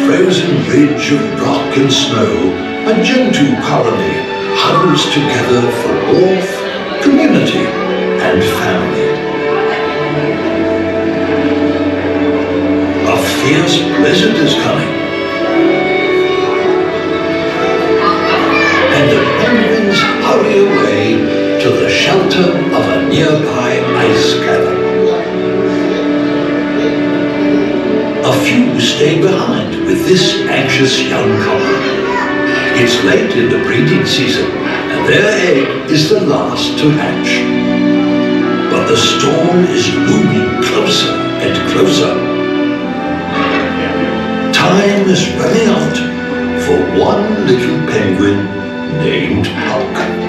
frozen ridge of rock and snow, a Gentoo colony huddles together for warmth, community, and family. A fierce blizzard is coming, and the penguins hurry away to the shelter of a nearby ice cavern. A few stay behind with this anxious young couple. It's late in the breeding season, and their egg is the last to hatch. But the storm is looming closer and closer. Time is running out for one little penguin named Puck.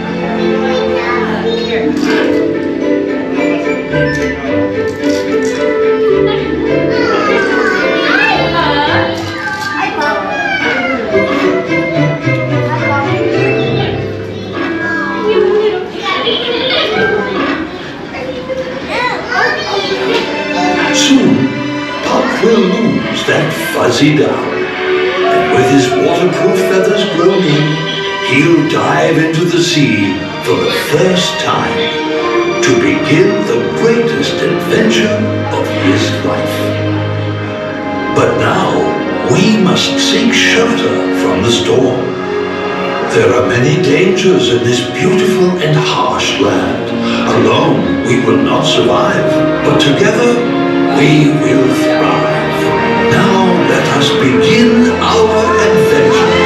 Soon, Puck will lose that fuzzy down, and with his waterproof feathers grown in, he'll dive into the sea for the first time to begin the greatest adventure of his life. But now, we must seek shelter from the storm. There are many dangers in this beautiful and harsh land. Alone, we will not survive, but together, we will thrive. Now, let us begin our adventure.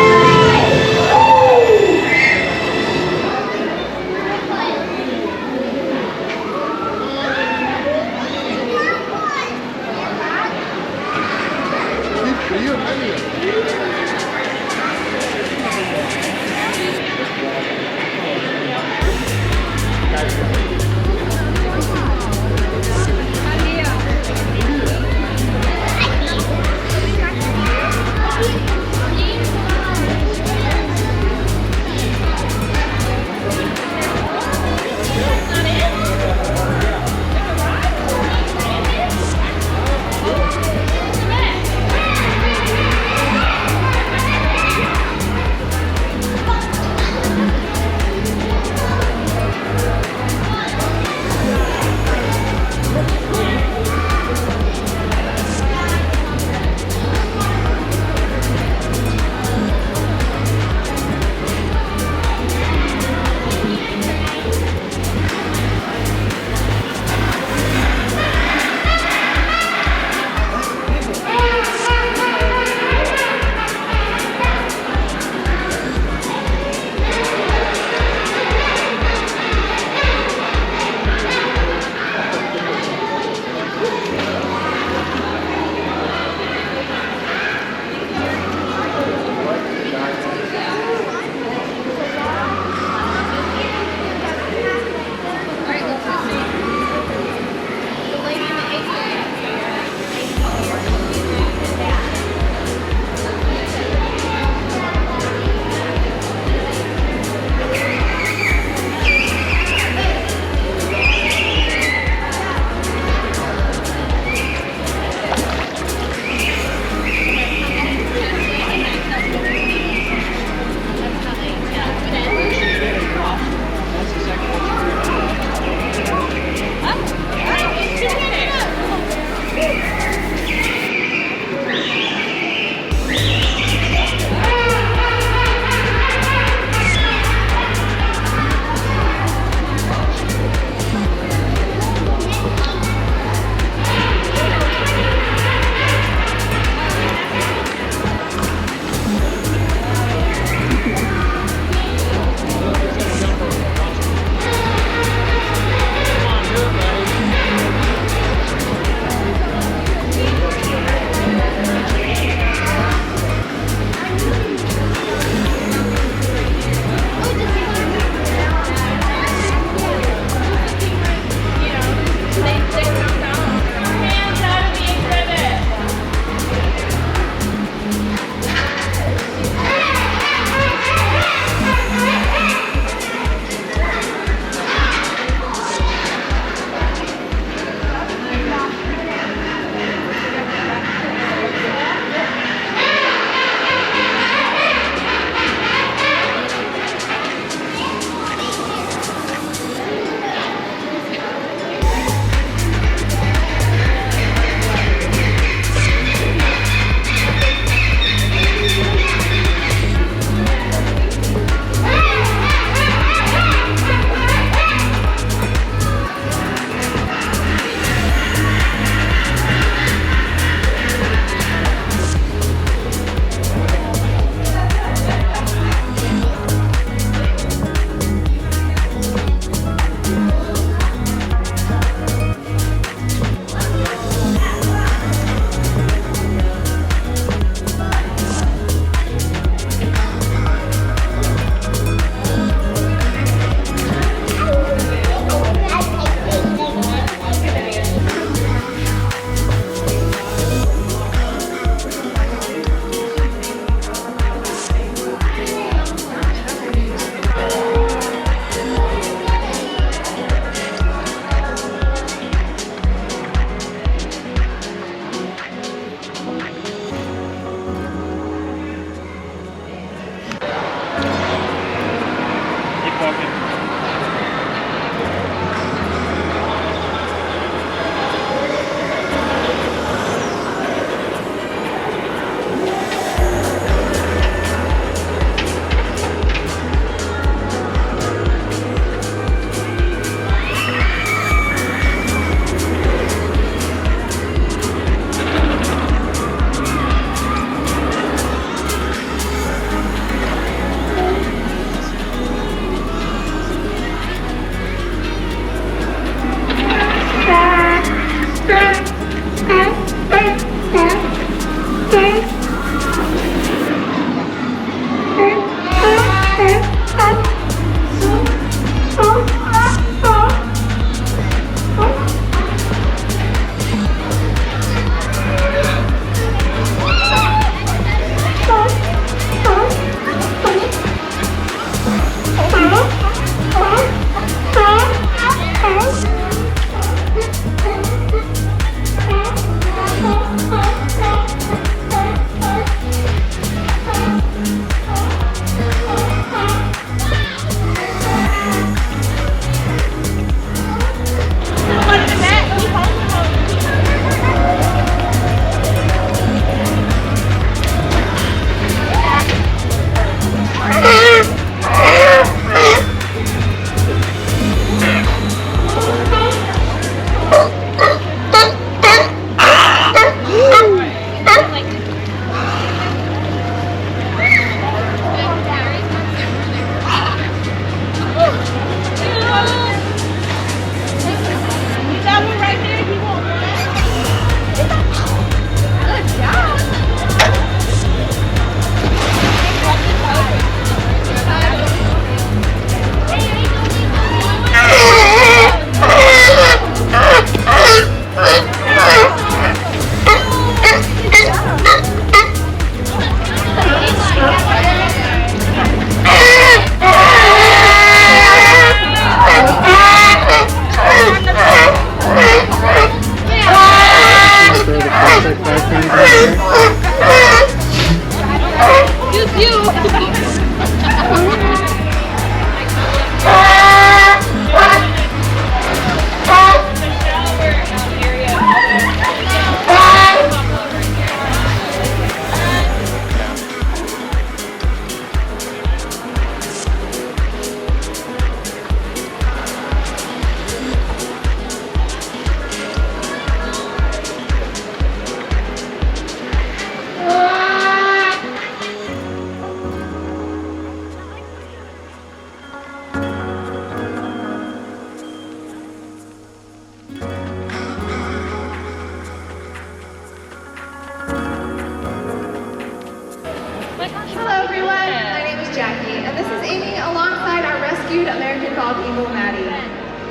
rescued American bald eagle Maddie.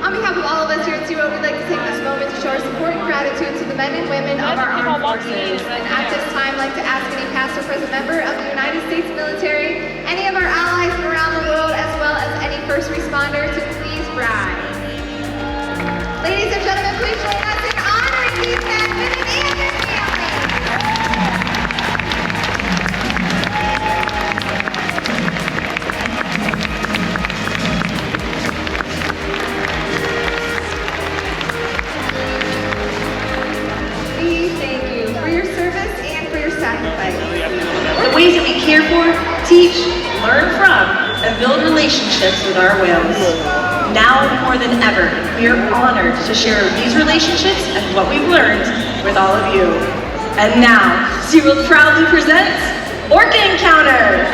On behalf of all of us here at SeaWorld, we'd like to take this moment to show our support and gratitude to the men and women of our armed forces. And at this time, I'd like to ask any past or present member of the United States military, any of our allies from around the world, as well as any first responder to please rise. Ladies and gentlemen, please join us in honoring these men, women, and their families. We thank you for your service and for your sacrifice. The ways that we care for, teach, learn from, and build relationships with our whales. Now more than ever, we are honored to share these relationships and what we've learned with all of you. And now, SeaWorld proudly presents Orca Encounter!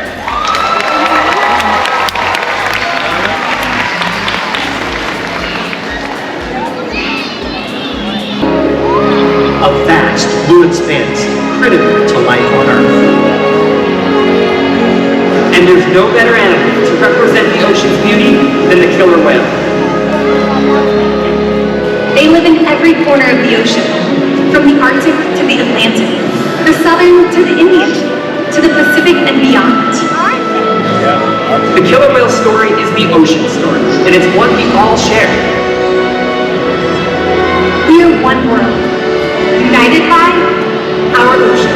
A vast blue expanse critical to life on Earth. And there's no better animal to represent the ocean's beauty than the killer whale. They live in every corner of the ocean, from the Arctic to the Atlantic, the Southern to the Indian, to the Pacific and beyond. The killer whale story is the ocean story, and it's one we all share. We are one world, united by our ocean.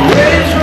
Waves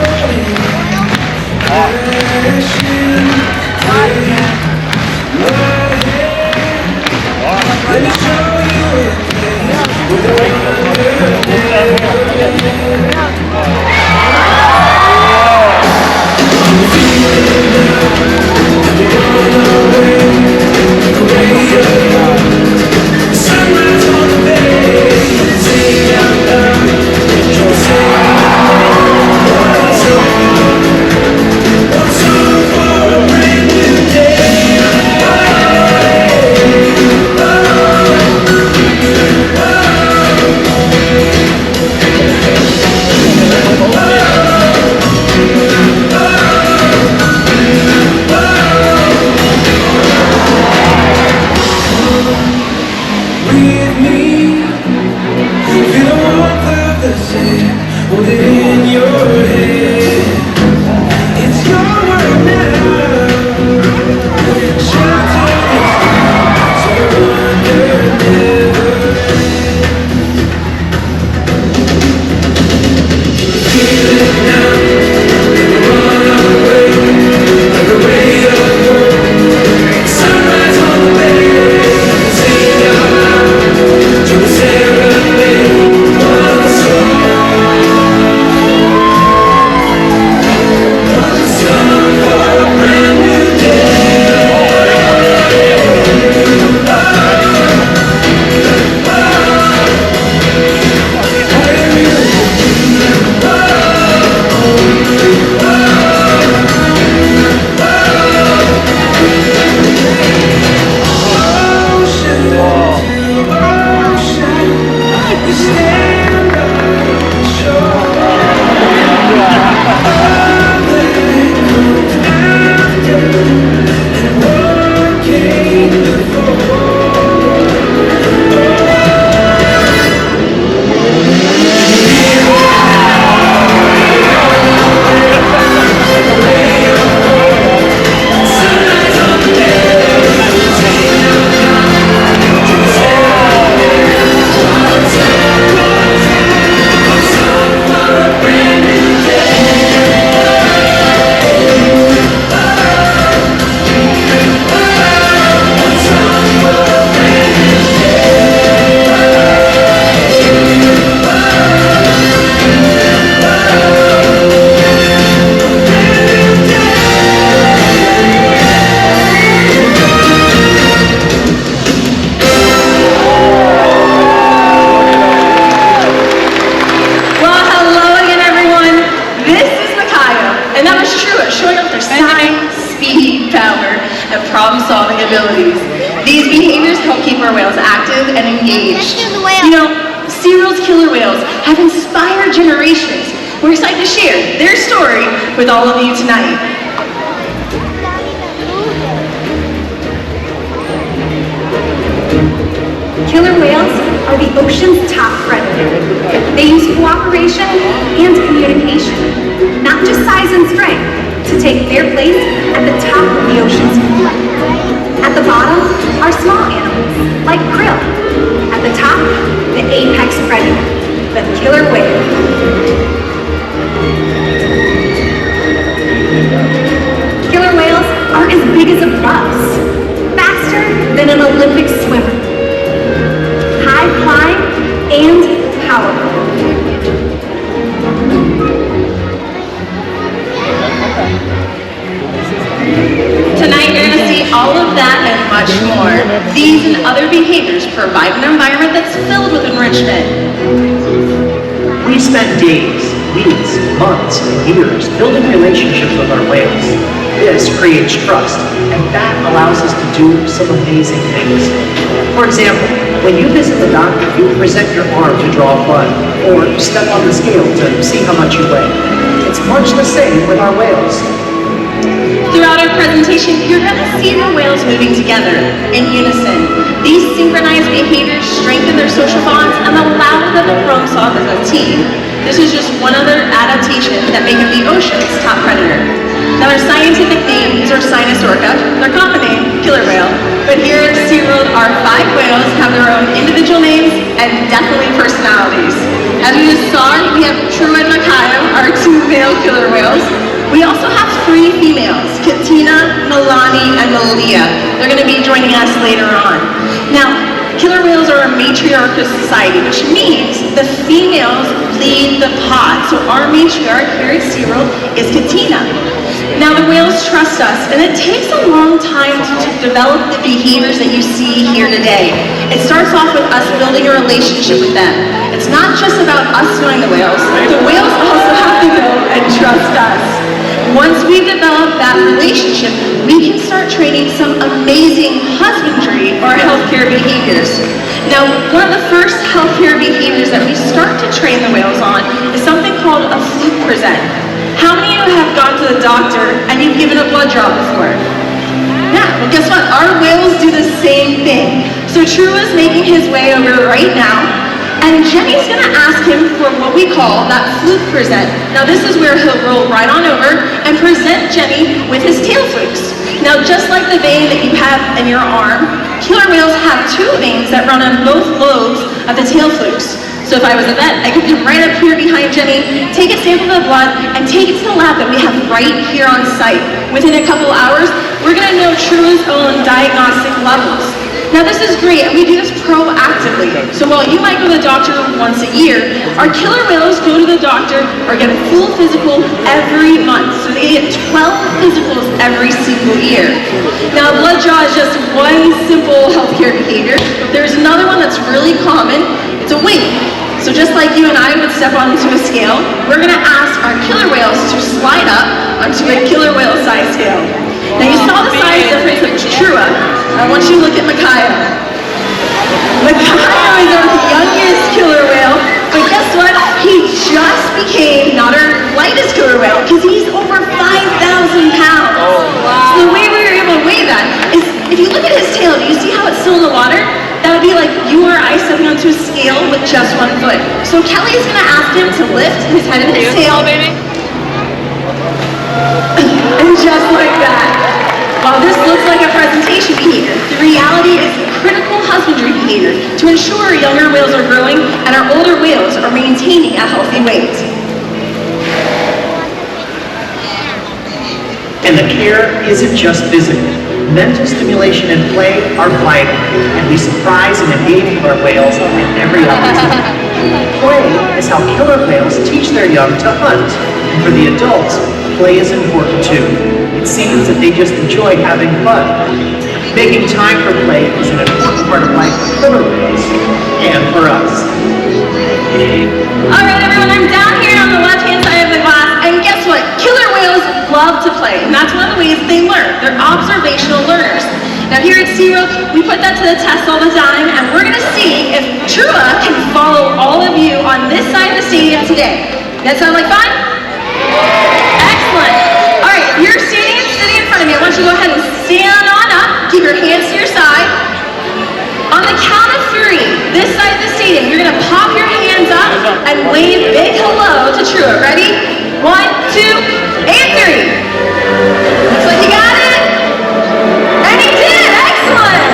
These behaviors help keep our whales active and engaged. You know, SeaWorld's killer whales have inspired generations. We're excited to share their story with all of you tonight. Killer whales are the ocean's top predator. They use cooperation and communication, not just size and strength, to take their place at the top of the ocean's food web. At the bottom are small animals, like krill. At the top, the apex predator, the killer whale. Killer whales are as big as a bus, faster than an Olympic swimmer. High flying and powerful. Tonight you're going to see all of that and much more. These and other behaviors provide an environment that's filled with enrichment. We spent days, weeks, months, and years building relationships with our whales. This creates trust, and that allows us to do some amazing things. For example, when you visit the doctor, you present your arm to draw blood, or step on the scale to see how much you weigh. It's much the same with our whales. Throughout our presentation, you're going to see the whales moving together in unison. These synchronized behaviors strengthen their social bonds and allow them to problem solve as a team. This is just one other adaptation that make them the ocean's top predator. Now their scientific name is Orcas orca, their common name, killer whale. But here at SeaWorld, our 5 whales have their own individual names and definitely personalities. As we just saw, we have True and Micaiah, our 2 male killer whales. We also have 3 females, Katina, Milani, and Malia. They're going to be joining us later on. Now, killer whales are a matriarchal society, which means the females lead the pod. So our matriarch here at SeaWorld is Katina. Now the whales trust us, and it takes a long time to develop the behaviors that you see here today. It starts off with us building a relationship with them. It's not just about us knowing the whales also have to know and trust us. Once we've developed that relationship, we can start training some amazing husbandry or healthcare behaviors. Now, one of the first healthcare behaviors that we start to train the whales on is something called a fluke present. How many of you have gone to the doctor and you've given a blood draw before? Yeah, well guess what? Our whales do the same thing. So True is making his way over right now, and Jenny's gonna ask him for what we call that fluke present. Now this is where he'll roll right on over and present Jenny with his tail flukes. Now just like the vein that you have in your arm, killer whales have 2 veins that run on both lobes of the tail flukes. So if I was a vet, I could come right up here behind Jenny, take a sample of the blood, and take it to the lab that we have right here on site. Within a couple hours, we're gonna know True's own diagnostic levels. Now this is great, and we do this proactively. So while you might go to the doctor once a year, our killer whales go to the doctor or get a full physical every month. So they get 12 physicals every single year. Now blood draw is just one simple healthcare behavior. There's another one that's really common. It's a weight. So just like you and I would step onto a scale, we're gonna ask our killer whales to slide up onto a killer whale size scale. Now you saw the size difference of Trua. I want you to look at Micaiah. Micaiah is our youngest killer whale, but guess what? He just became not our lightest killer whale because he's over 5,000 pounds. Oh, wow. So the way we were able to weigh that is, if you look at his tail, do you see how it's still in the water? That would be like you or I stepping onto a scale with just 1 foot. So Kelly's gonna ask him to lift his head and his tail, baby. And just like that. While this looks like a presentation behavior, the reality is critical husbandry behavior to ensure younger whales are growing and our older whales are maintaining a healthy weight. And the care isn't just physical. Mental stimulation and play are vital, and we surprise and engage with our whales at every opportunity. Play is how killer whales teach their young to hunt, and for the adults, play is important too. It seems that they just enjoy having fun. Making time for play is an important part of life for killer whales, and for us. Alright everyone, I'm down here on the left-hand side of the glass, and guess what? Killer whales love to play, and that's one of the ways they learn. They're observational learners. Now here at SeaWorld, we put that to the test all the time, and we're gonna see if Trua can follow all of you on this side of the stadium today. That sound like fun? Excellent. All right, if you're sitting in front of me, I want you to go ahead and stand on up, keep your hands to your side. On the count of 3, this side of the stadium, you're gonna pop your hands up and wave big hello to Trua. Ready? 1, 2, and 3. Looks like you got it. And he did, excellent.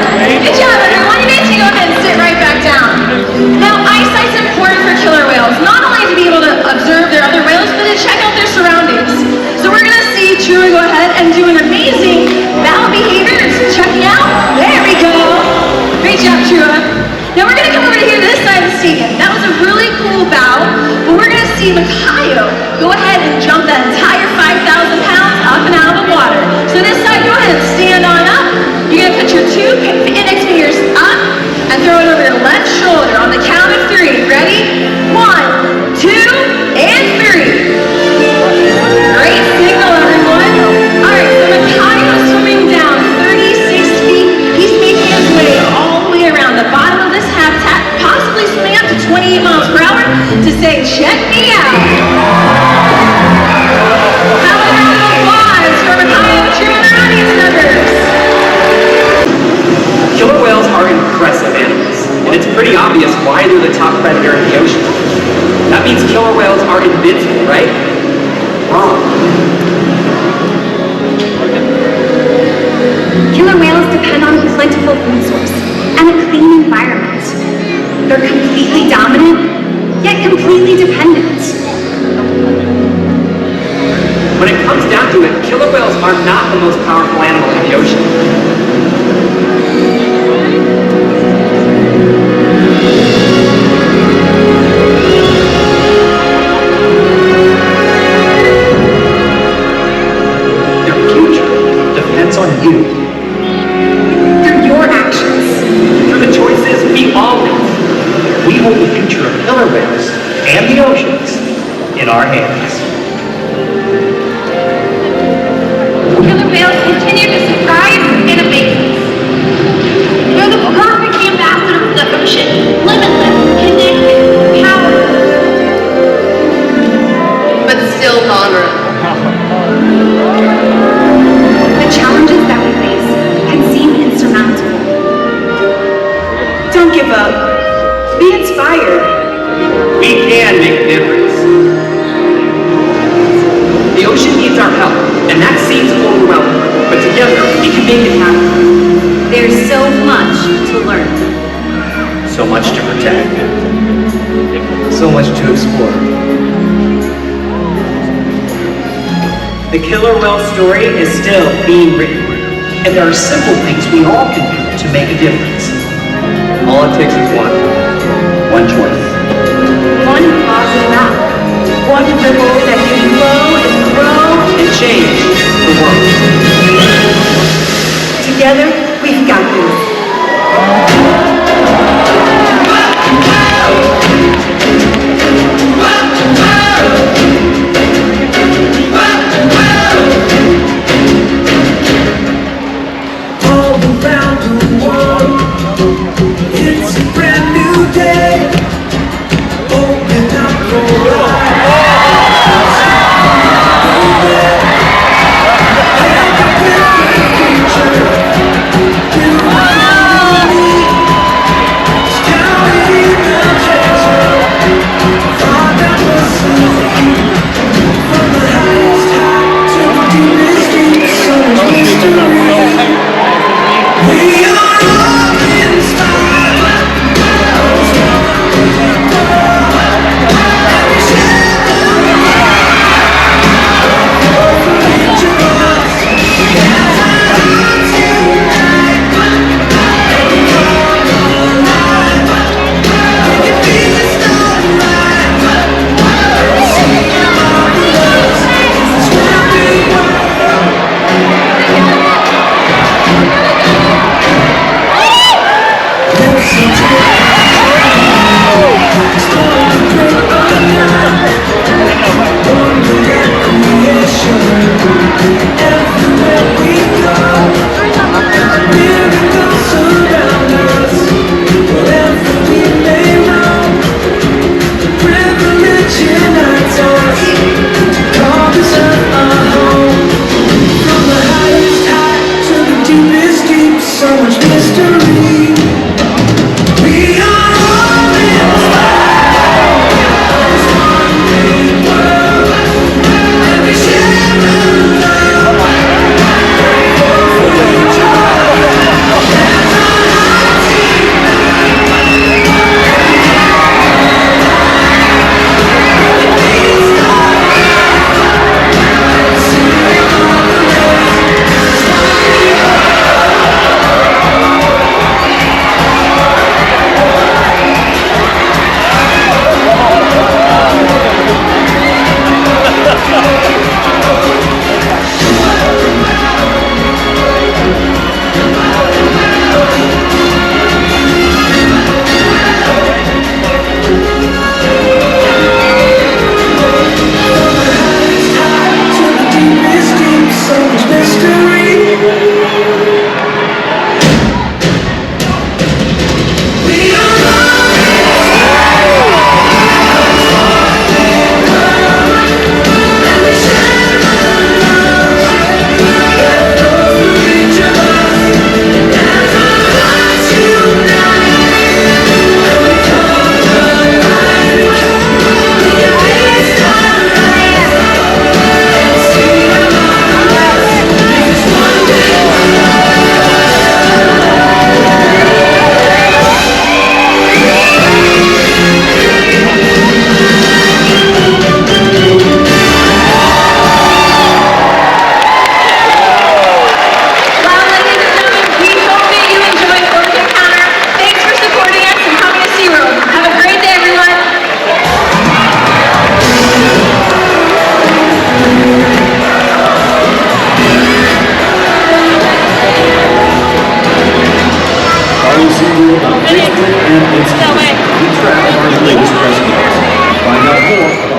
Good job, everyone. You need to go ahead and sit right back down. Now, eyesight's important for killer whales, not only to be able to observe their other whales, but to check out their surroundings. So we're gonna see Trua go ahead and do an amazing bow behavior. Checking out. There we go. Great job, Trua. Now we're gonna come over to here to this side of the stadium. That was a really cool bow, but we're gonna see Makayo go ahead and jump that entire 5,000 pounds up and out of the water. So this side, go ahead and stand on up. You're gonna put your 2 index fingers up and throw it over your left shoulder on the count of 3. Ready? 1, 2, and 3. Great signal, everyone. All right, so Makayo is swimming down 36 feet. He's making his way all the way around the bottom of this habitat, possibly swimming up to 28 miles per hour to say, check me out. How about a round of applause for Makayo, Trua, and our audience members? Killer whales are impressive animals, and it's pretty obvious why they're the top predator in the ocean. That means killer whales are invincible, right? Wrong. Killer whales depend on a plentiful food source and a clean environment. They're completely dominant, yet completely dependent. When it comes down to it, killer whales are not the most powerful animal in the ocean. Their future depends on you. Through your actions. Through the choices we all make. We hold the future of killer whales and the oceans in our hands. Killer whales continue to surprise and amaze us. They're the perfect ambassador for the ocean, limitless, connected, powerful, But still vulnerable. The challenges that we face can seem insurmountable. Don't give up. Be inspired. We can make a difference. The ocean needs our help, and that seems overwhelming, but together we can make it happen. There's so much to learn. So much to protect. So much to explore. The killer whale story is still being written, and there are simple things we all can do to make a difference. All it takes is one choice. One positive act. One ripple that can grow and grow. And change the world. Together, we've got this. mystery. We are all in the world, and we share love for each Well, ladies and gentlemen, we hope that you enjoyed Orca Encounter. Thanks for supporting us and coming to SeaWorld. Have a great day, everyone. Follow SeaWorld on Facebook and Instagram. Keep track of our latest press releases. Find out more